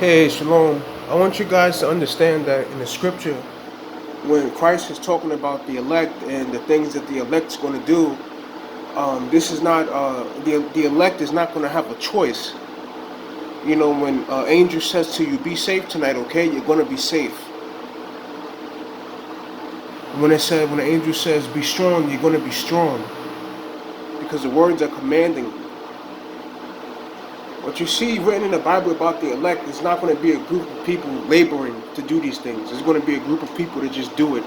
Hey, Shalom. I want you guys to understand that in the scripture, when Christ is talking about the elect and the things that the elect's going to do, this is not the elect is not going to have a choice. You know, when angel says to you, "Be safe tonight," okay, you're going to be safe. When the angel says, "Be strong," you're going to be strong because the words are commanding. What you see written in the Bible about the elect is not going to be a group of people laboring to do these things. It's going to be a group of people that just do it.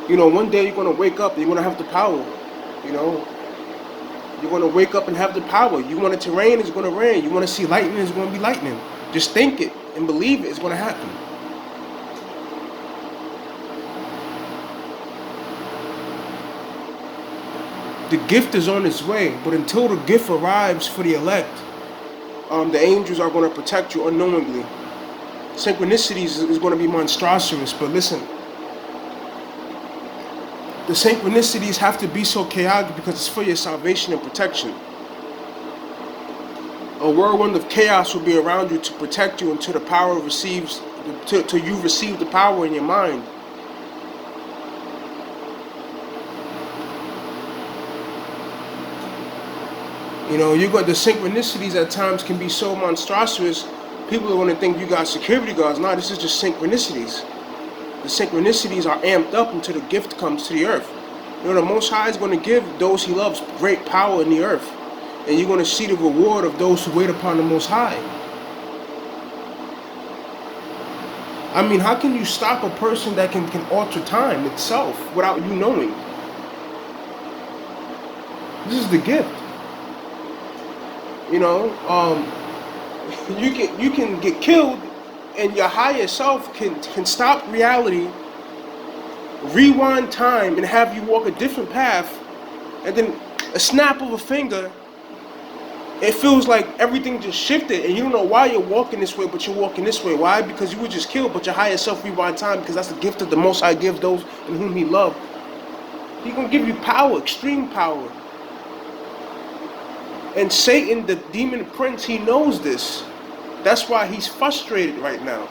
You know, one day you're going to wake up and you're going to have the power. You know, you're going to wake up and have the power. You want it to rain, it's going to rain. You want to see lightning, it's going to be lightning. Just think it and believe it, it's going to happen. The gift is on its way, but until the gift arrives for the elect, the angels are going to protect you unknowingly. Synchronicities is going to be monstrous, but listen, the synchronicities have to be so chaotic because it's for your salvation and protection. A whirlwind of chaos will be around you to protect you until the power receives, till you receive the power in your mind. You know, the synchronicities at times can be so monstrous. People are going to think you got security guards. No, this is just synchronicities. The synchronicities are amped up until the gift comes to the earth. You know, the Most High is going to give those He loves great power in the earth, and you're going to see the reward of those who wait upon the Most High. I mean, how can you stop a person that can alter time itself without you knowing? This is the gift. You know, you can get killed, and your higher self can stop reality, rewind time, and have you walk a different path, and then a snap of a finger, it feels like everything just shifted, and you don't know why you're walking this way, but you're walking this way. Why? Because you were just killed, but your higher self rewind time, because that's the gift that the Most High gives those in whom He loves. He's gonna give you power, extreme power. And Satan, the demon prince, he knows this. That's why he's frustrated right now.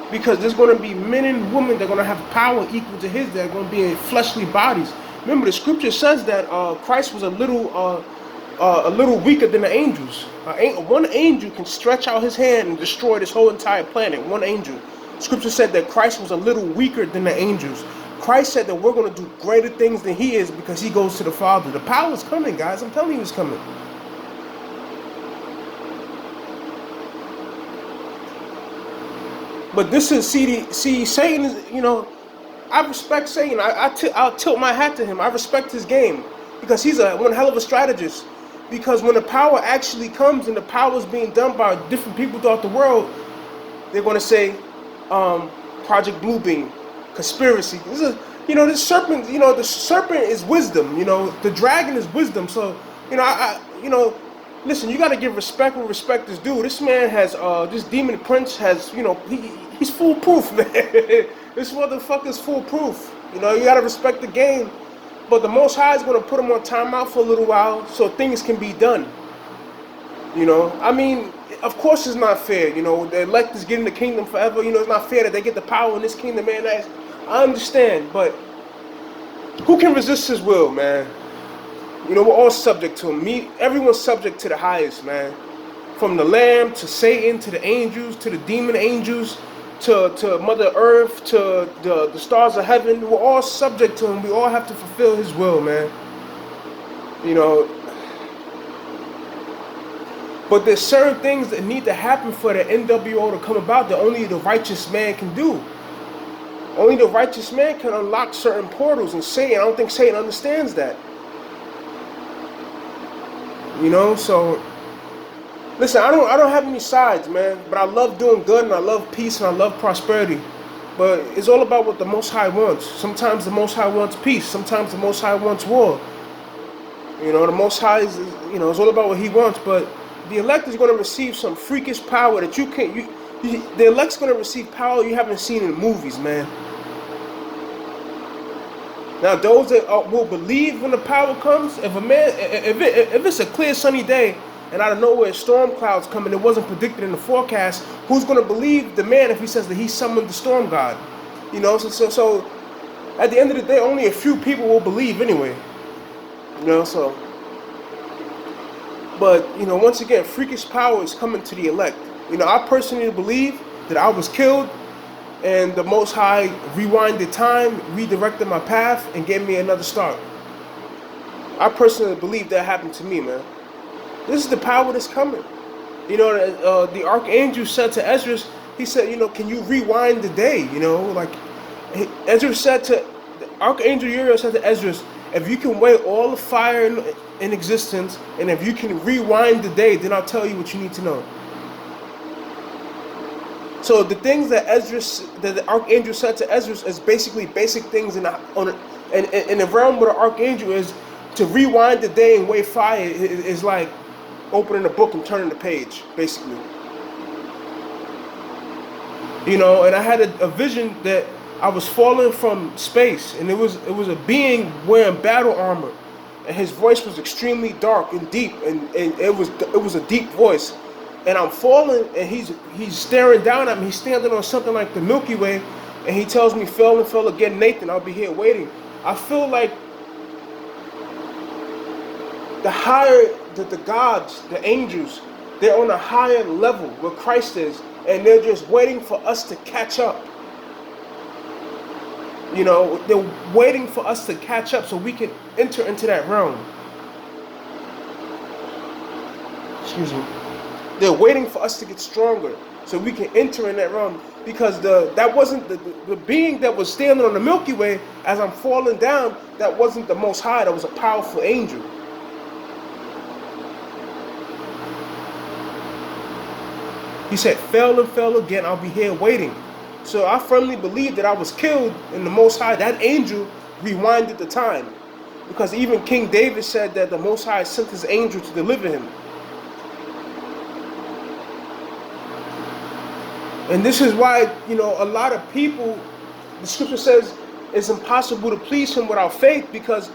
Because there's going to be men and women that are going to have power equal to his. They're going to be in fleshly bodies. Remember, the scripture says that Christ was a little weaker than the angels. One angel can stretch out his hand and destroy this whole entire planet. One angel. Scripture said that Christ was a little weaker than the angels. Christ said that we're going to do greater things than He is because He goes to the Father. The power is coming, guys. I'm telling you, it's coming. But this is, see, Satan is, you know, I respect Satan. I'll tilt my hat to him. I respect his game because he's one hell of a strategist. Because when the power actually comes and the power is being done by different people throughout the world, they're going to say, Project Bluebeam. Conspiracy. This is, you know, this serpent. You know, the serpent is wisdom. You know, the dragon is wisdom. So, you know, listen. You got to give respect where respect is due. This man has, this demon prince has, you know, he's foolproof, man. This motherfucker's foolproof. You know, you got to respect the game. But the Most High is going to put him on timeout for a little while so things can be done. You know, I mean, of course it's not fair. You know, the elect is getting the kingdom forever. You know, it's not fair that they get the power in this kingdom, man. I understand, but who can resist His will, man? You know, we're all subject to Him. Everyone's subject to the highest, man. From the Lamb to Satan to the angels to the demon angels to Mother Earth to the stars of heaven. We're all subject to Him. We all have to fulfill His will, man. You know. But there's certain things that need to happen for the NWO to come about that only the righteous man can do. Only the righteous man can unlock certain portals, and Satan, I don't think Satan understands that. You know, so listen, I don't have any sides, man. But I love doing good, and I love peace, and I love prosperity. But it's all about what the Most High wants. Sometimes the Most High wants peace. Sometimes the Most High wants war. You know, the Most High is, you know, it's all about what He wants. But the elect is going to receive some freakish power that you can't. The elect's going to receive power you haven't seen in the movies, man. Now, those that will believe when the power comes, if it's a clear sunny day and out of nowhere storm clouds come, and it wasn't predicted in the forecast, who's going to believe the man if he says that he summoned the storm god? You know, so at the end of the day, only a few people will believe anyway. You know, so. But, you know, once again, freakish power is coming to the elect. You know, I personally believe that I was killed and the Most High rewinded time, redirected my path, and gave me another start. I personally believe that happened to me, man. This is the power that's coming. You know, the archangel said to Ezra, he said, you know, can you rewind the day? You know, like Ezra said to, Archangel Uriel said to Ezra, if you can weigh all the fire in existence, and if you can rewind the day, then I'll tell you what you need to know. So the things that the archangel said to Ezra is basically basic things in the realm where the archangel is. To rewind the day and weigh fire is like opening a book and turning the page, basically. You know, and I had a vision that I was falling from space, and it was a being wearing battle armor, and his voice was extremely dark and deep, and it was a deep voice, and I'm falling, and he's staring down at me. He's standing on something like the Milky Way, and he tells me, "Fell and fell again, Nathan. I'll be here waiting." I feel like the higher the gods, the angels, they're on a higher level where Christ is, and they're just waiting for us to catch up. You know, they're waiting for us to catch up so we can enter into that realm. Excuse me. They're waiting for us to get stronger so we can enter in that realm, because that wasn't the being that was standing on the Milky Way as I'm falling down. That wasn't the Most High. That was a powerful angel. He said, "Fell and fell again, I'll be here waiting." So I firmly believe that I was killed, and the Most High, that angel, rewinded the time. Because even King David said that the Most High sent his angel to deliver him. And this is why, you know, a lot of people, the scripture says, it's impossible to please him without faith, because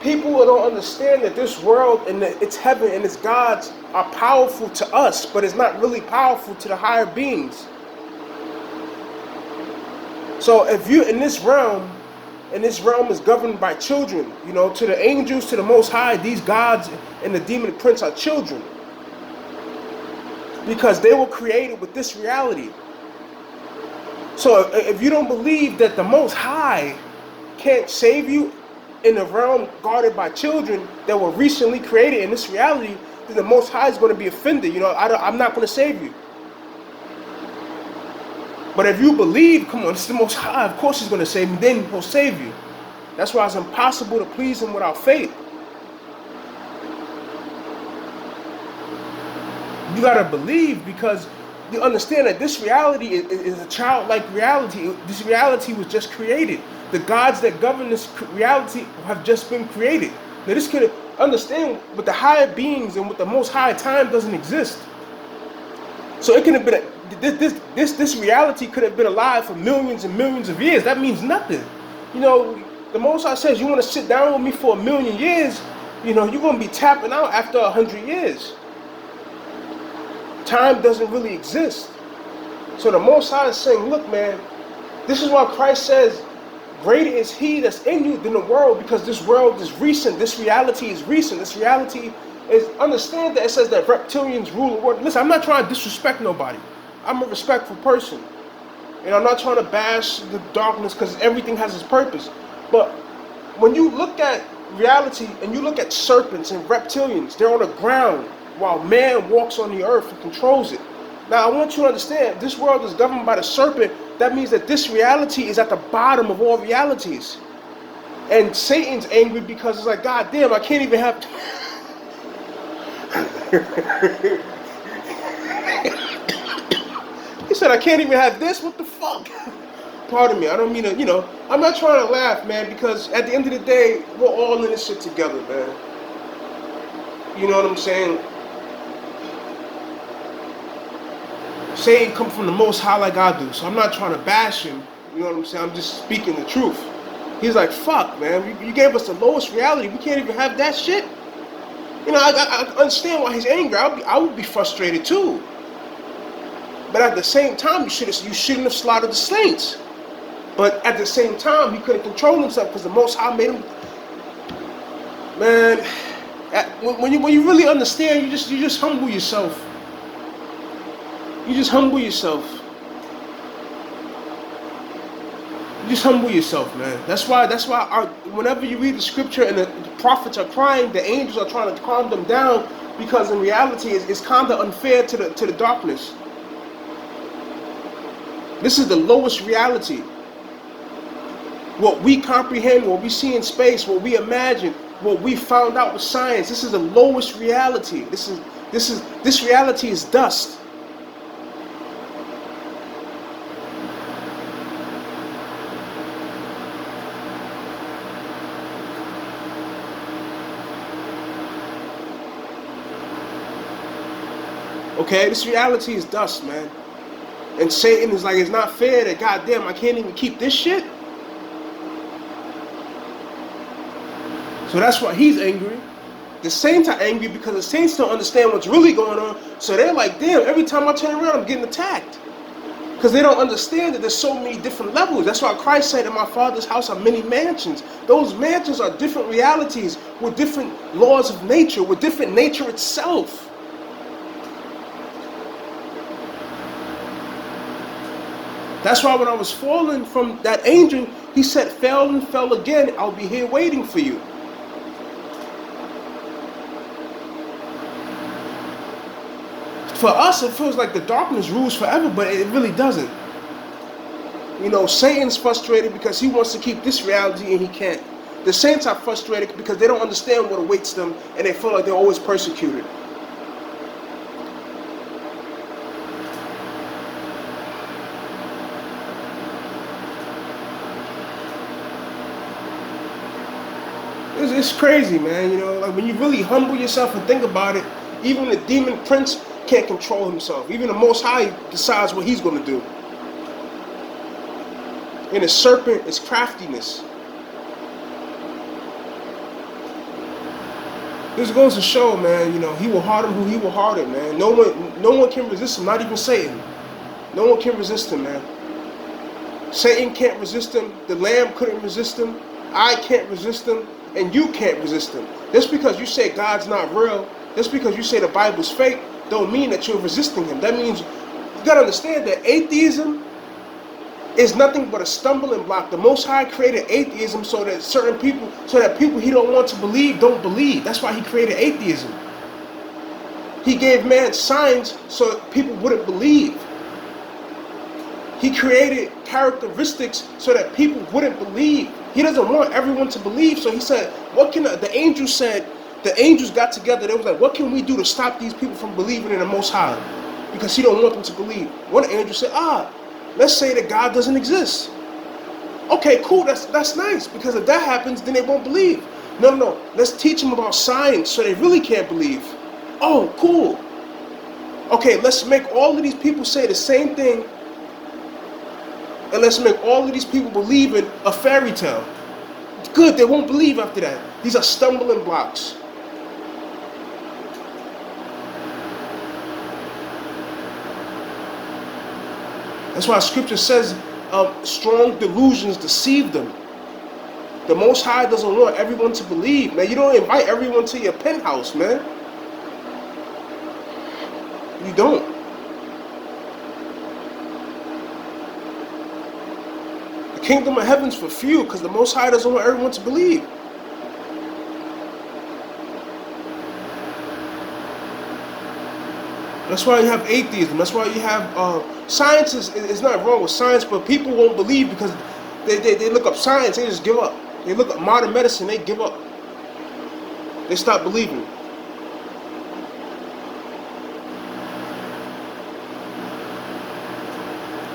people don't understand that this world and its heaven and its gods are powerful to us, but it's not really powerful to the higher beings. So if you're in this realm, and this realm is governed by children, you know, to the angels, to the Most High, these gods and the demon prince are children. Because they were created with this reality. So if you don't believe that the Most High can't save you in a realm guarded by children that were recently created in this reality, then the Most High is going to be offended. You know, I'm not going to save you. But if you believe, come on, it's the Most High, of course he's going to save me, then he'll save you. That's why it's impossible to please him without faith. You got to believe, because you understand that this reality is a childlike reality. This reality was just created. The gods that govern this reality have just been created. Now this could understand, with the higher beings and with the Most High, time doesn't exist. So it could have been this reality could have been alive for millions and millions of years. That means nothing. You know, the Most High says, you want to sit down with me for 1,000,000 years, you know, you're going to be tapping out after 100 years. Time doesn't really exist. So the Most High is saying, look, man, this is why Christ says, greater is he that's in you than the world, because this world is recent. This reality is recent. This reality is, understand that it says that reptilians rule the world. Listen, I'm not trying to disrespect nobody. I'm a respectful person. And I'm not trying to bash the darkness, because everything has its purpose. But when you look at reality and you look at serpents and reptilians, they're on the ground while man walks on the earth and controls it. Now, I want you to understand, this world is governed by the serpent. That means that this reality is at the bottom of all realities. And Satan's angry because it's like, God damn, I can't even have... He said, I can't even have this? What the fuck? Pardon me, I don't mean to, you know, I'm not trying to laugh, man, because at the end of the day, we're all in this shit together, man. You know what I'm saying? Satan come from the Most High like I do, so I'm not trying to bash him. You know what I'm saying? I'm just speaking the truth. He's like, fuck, man, you gave us the lowest reality. We can't even have that shit. You know, I understand why he's angry. I would be frustrated too. But at the same time, you shouldn't have slaughtered the saints. But at the same time, he couldn't control himself because the Most High made him. Man, when you really understand, you just humble yourself. You just humble yourself. You just humble yourself, man. That's why whenever you read the scripture and the prophets are crying, the angels are trying to calm them down, because in reality it's kind of unfair to the darkness. This is the lowest reality. What we comprehend, what we see in space, what we imagine, what we found out with science, this is the lowest reality. This reality is dust. Okay, this reality is dust, man. And Satan is like, it's not fair that, goddamn, I can't even keep this shit. So that's why he's angry. The saints are angry because the saints don't understand what's really going on. So they're like, damn, every time I turn around, I'm getting attacked. Because they don't understand that there's so many different levels. That's why Christ said, in my Father's house are many mansions. Those mansions are different realities with different laws of nature, with different nature itself. That's why when I was falling from that angel, he said, fell and fell again, I'll be here waiting for you. For us, it feels like the darkness rules forever, but it really doesn't. You know, Satan's frustrated because he wants to keep this reality and he can't. The saints are frustrated because they don't understand what awaits them and they feel like they're always persecuted. It's crazy, man. You know, like when you really humble yourself and think about it, even the demon prince can't control himself. Even the Most High decides what he's going to do. And the serpent is craftiness. This goes to show, man, you know, he will harden who he will harden, man. No one can resist him, not even Satan. No one can resist him, man. Satan can't resist him. The Lamb couldn't resist him. I can't resist him. And you can't resist him. Just because you say God's not real, just because you say the Bible's fake, don't mean that you're resisting him. That means you gotta understand that atheism is nothing but a stumbling block. The Most High created atheism so that people he don't want to believe don't believe. That's why he created atheism. He gave man signs so people wouldn't believe. He created characteristics so that people wouldn't believe. He doesn't want everyone to believe. So he said, the angels got together. They was like, what can we do to stop these people from believing in the Most High? Because he don't want them to believe. One angel said, let's say that God doesn't exist. Okay, cool, that's nice. Because if that happens, then they won't believe. No, let's teach them about science so they really can't believe. Oh, cool. Okay, let's make all of these people say the same thing. And let's make all of these people believe in a fairy tale. Good, they won't believe after that. These are stumbling blocks. That's why scripture says strong delusions deceive them. The Most High doesn't want everyone to believe. Man, you don't invite everyone to your penthouse, man. You don't. Kingdom of heaven's for few because the Most High doesn't want everyone to believe. That's why you have atheism. That's why you have science is not wrong with science, but people won't believe because they look up science, they just give up. They look up modern medicine, they give up. They stop believing.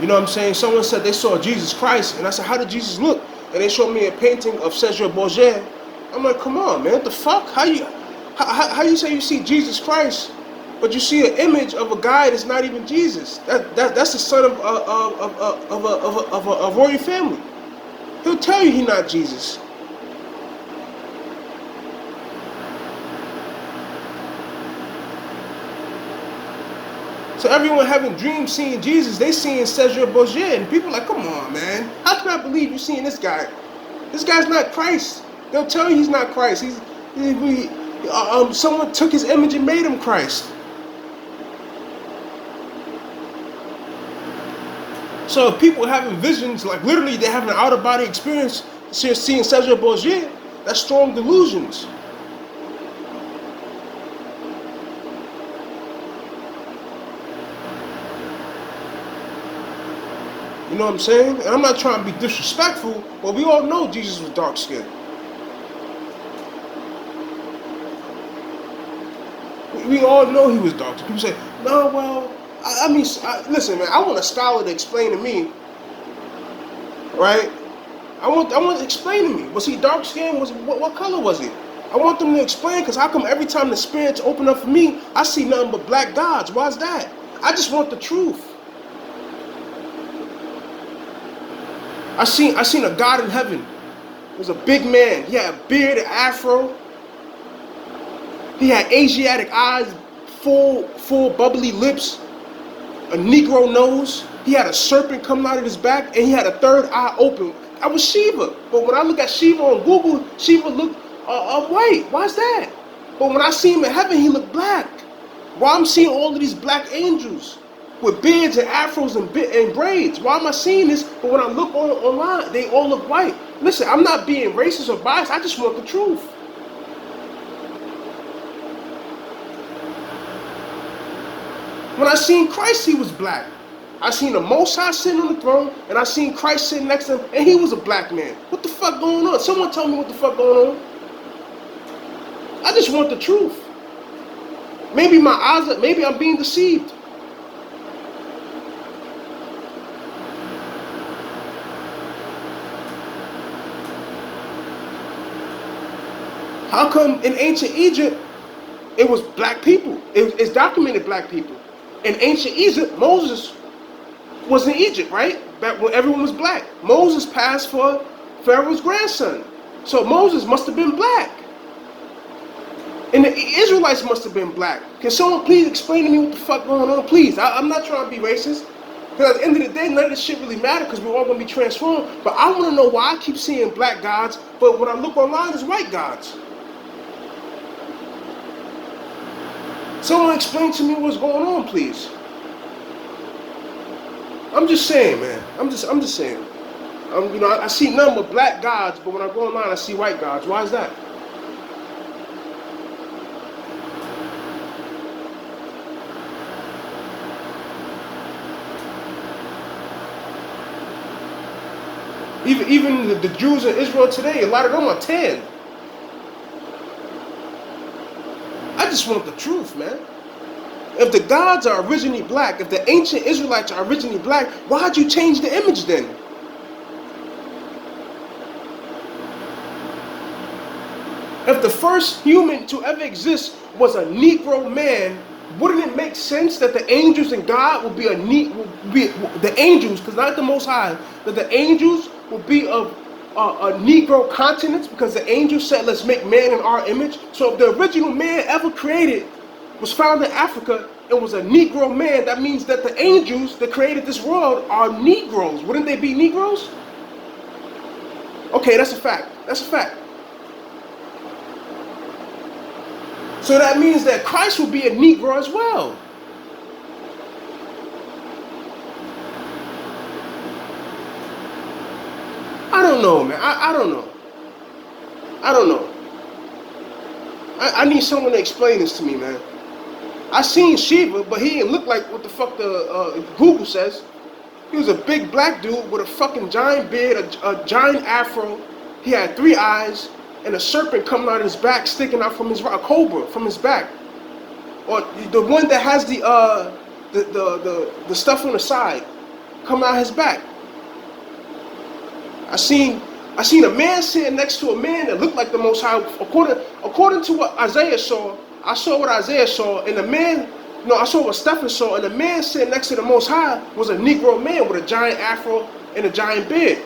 You know what I'm saying? Someone said they saw Jesus Christ, and I said, how did Jesus look? And they showed me a painting of Cesare Borgia. I'm like, come on, man, what the fuck? How you say you see Jesus Christ, but you see an image of a guy that's not even Jesus? That's the son of a royal family. He'll tell you he's not Jesus. So everyone having dreams seeing Jesus, they seeing Cesar Borgia, and people are like, come on, man. How can I believe you're seeing this guy? This guy's not Christ. They'll tell you he's not Christ. Someone took his image and made him Christ. So if people having visions, like literally they're having an out-of-body experience, seeing Cesar Borgia, that's strong delusions. You know what I'm saying? And I'm not trying to be disrespectful, but we all know Jesus was dark-skinned. We all know he was dark. People say, no, well, listen, man, I want a scholar to explain to me, right? I want to explain to me. Was he dark-skinned? What color was he? I want them to explain, because how come every time the spirits open up for me, I see nothing but black gods? Why is that? I just want the truth. I seen a God in heaven. He was a big man. He had a beard, an afro. He had Asiatic eyes, full bubbly lips, a Negro nose. He had a serpent coming out of his back, and he had a third eye open. I was Shiva, but when I look at Shiva on Google, Shiva looked white. Why's that? But when I see him in heaven, he looked black. Why I'm seeing all of these black angels with beards and afros and braids? Why am I seeing this? But when I look online, they all look white. Listen, I'm not being racist or biased. I just want the truth. When I seen Christ, he was black. I seen the Most High sitting on the throne, and I seen Christ sitting next to him, and he was a black man. What the fuck going on? Someone tell me what the fuck going on. I just want the truth. Maybe my eyes, maybe I'm being deceived. How come in ancient Egypt, it was black people? It's documented black people. In ancient Egypt, Moses was in Egypt, right? Back when everyone was black. Moses passed for Pharaoh's grandson. So Moses must have been black. And the Israelites must have been black. Can someone please explain to me what the fuck going on? Please, I'm not trying to be racist. Because at the end of the day, none of this shit really matters because we're all going to be transformed. But I want to know why I keep seeing black gods, but when I look online, it's white gods. Someone explain to me what's going on, please. I'm just saying, man. I'm just saying. I see nothing but black gods, but when I go online, I see white gods. Why is that? Even the Jews in Israel today, a lot of them are tan. I just want the truth, man. If the gods are originally black, if the ancient Israelites are originally black, why'd you change the image then? If the first human to ever exist was a Negro man, wouldn't it make sense that the angels and God would be the angels, because not the Most High, that the angels would be of a Negro continents, because the angels said, let's make man in our image. So if the original man ever created was found in Africa and was a Negro man, that means that the angels that created this world are Negroes. Wouldn't they be Negroes? Okay, that's a fact. That's a fact. So that means that Christ will be a Negro as well. I don't know, man. I don't know. I don't know. I need someone to explain this to me, man. I seen Shiva, but he didn't look like what the fuck the Google says. He was a big black dude with a fucking giant beard, a giant afro. He had 3 eyes, and a serpent coming out of his back, sticking out from his, a cobra from his back. Or the one that has the stuff on the side coming out of his back. I seen a man sitting next to a man that looked like the Most High. According to what Isaiah saw, I saw what Isaiah saw, and I saw what Stephen saw, and the man sitting next to the Most High was a Negro man with a giant afro and a giant beard.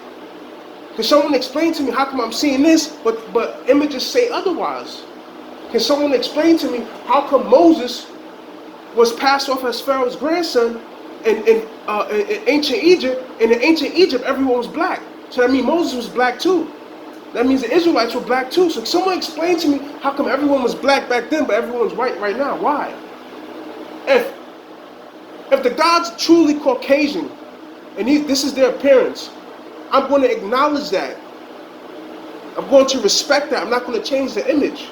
Can someone explain to me how come I'm seeing this, but images say otherwise? Can someone explain to me how come Moses was passed off as Pharaoh's grandson in ancient Egypt. And in ancient Egypt, everyone was black. So that means Moses was black too. That means the Israelites were black too. So someone explain to me how come everyone was black back then, but everyone's white right now? Why? If the God's truly Caucasian, and this is their appearance, I'm going to acknowledge that. I'm going to respect that. I'm not going to change the image.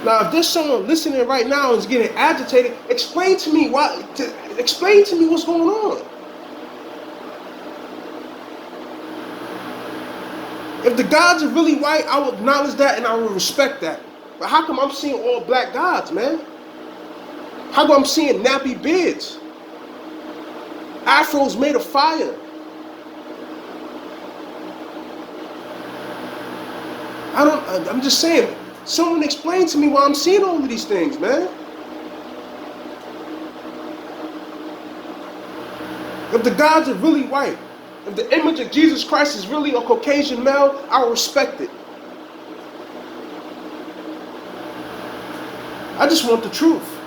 Now, if there's someone listening right now and is getting agitated, explain to me explain to me what's going on. If the gods are really white, I will acknowledge that and I will respect that. But how come I'm seeing all black gods, man? How come I'm seeing nappy beards? Afros made of fire. I'm just saying, someone explain to me why I'm seeing all of these things, man. If the gods are really white, if the image of Jesus Christ is really a Caucasian male, I will respect it. I just want the truth.